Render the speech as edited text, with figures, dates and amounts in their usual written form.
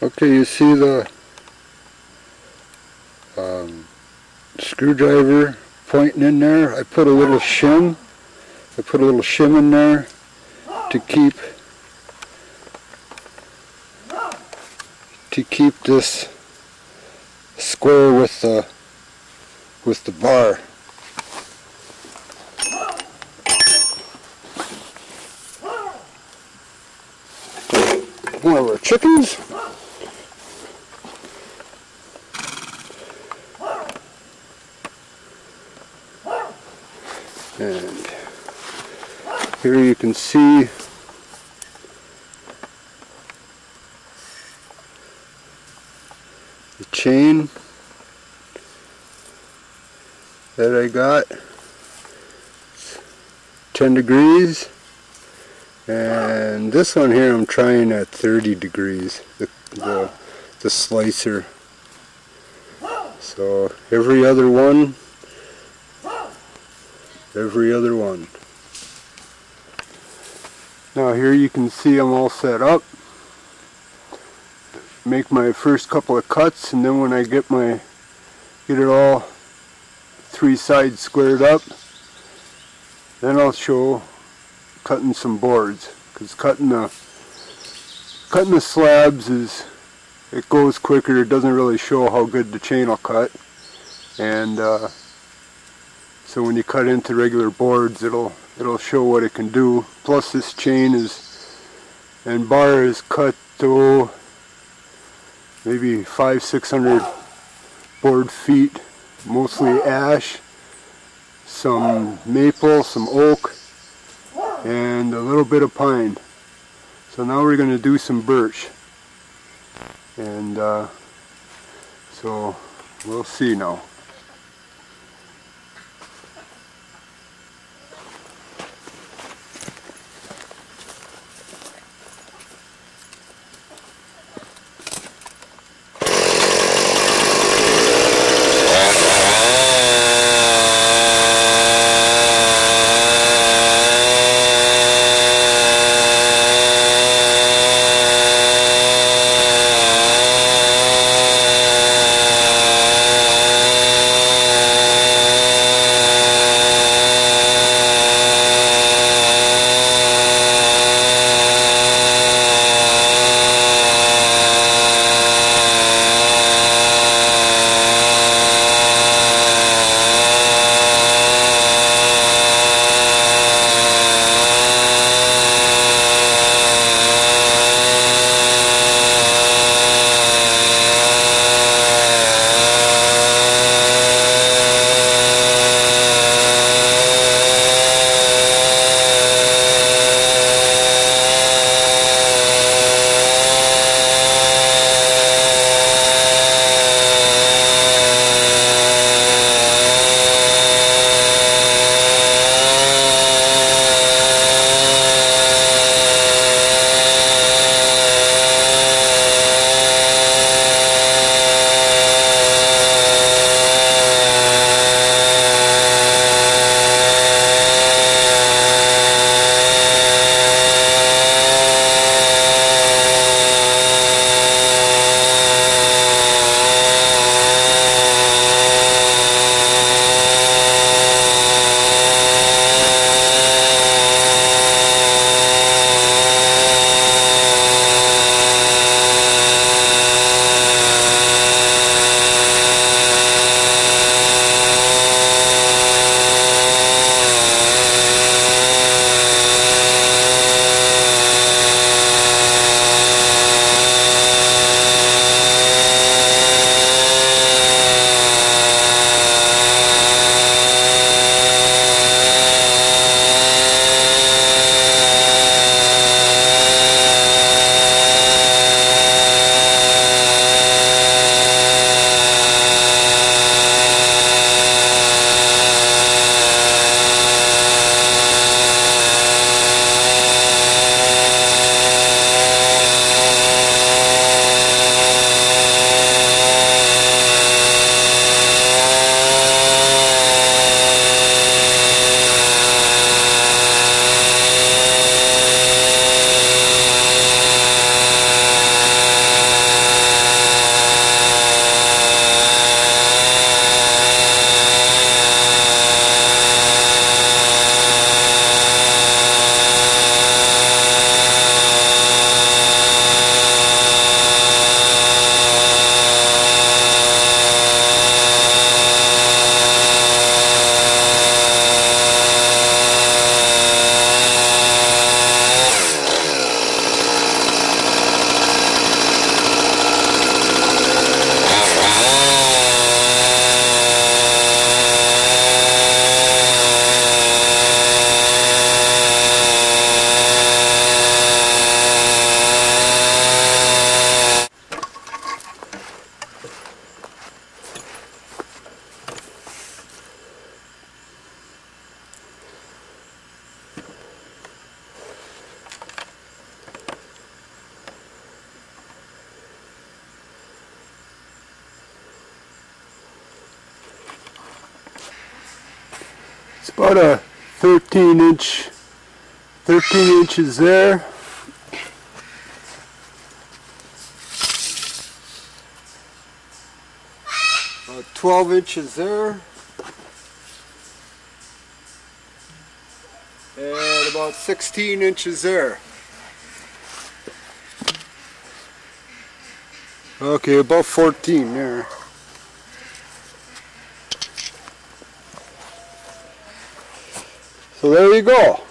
Okay, you see the screwdriver pointing in there. I put a little shim. In there to keep this square with the bar. One of our chickens. And here you can see the chain that I got. It's 10 degrees, and this one here I'm trying at 30 degrees, the slicer. So every other one. Now here you can see I'm all set up. Make my first couple of cuts, and then when I get it all 3 sides squared up, then I'll show cutting some boards, because cutting the slabs it goes quicker. It doesn't really show how good the chain will cut, and so when you cut into regular boards, it'll show what it can do. Plus this chain and bar is cut to maybe 500-600 board feet, mostly ash, some maple, some oak, and a little bit of pine. So now we're going to do some birch, and so we'll see now. About a 13 inches there. About 12 inches there. And about 16 inches there. Okay, about 14 there. So there you go.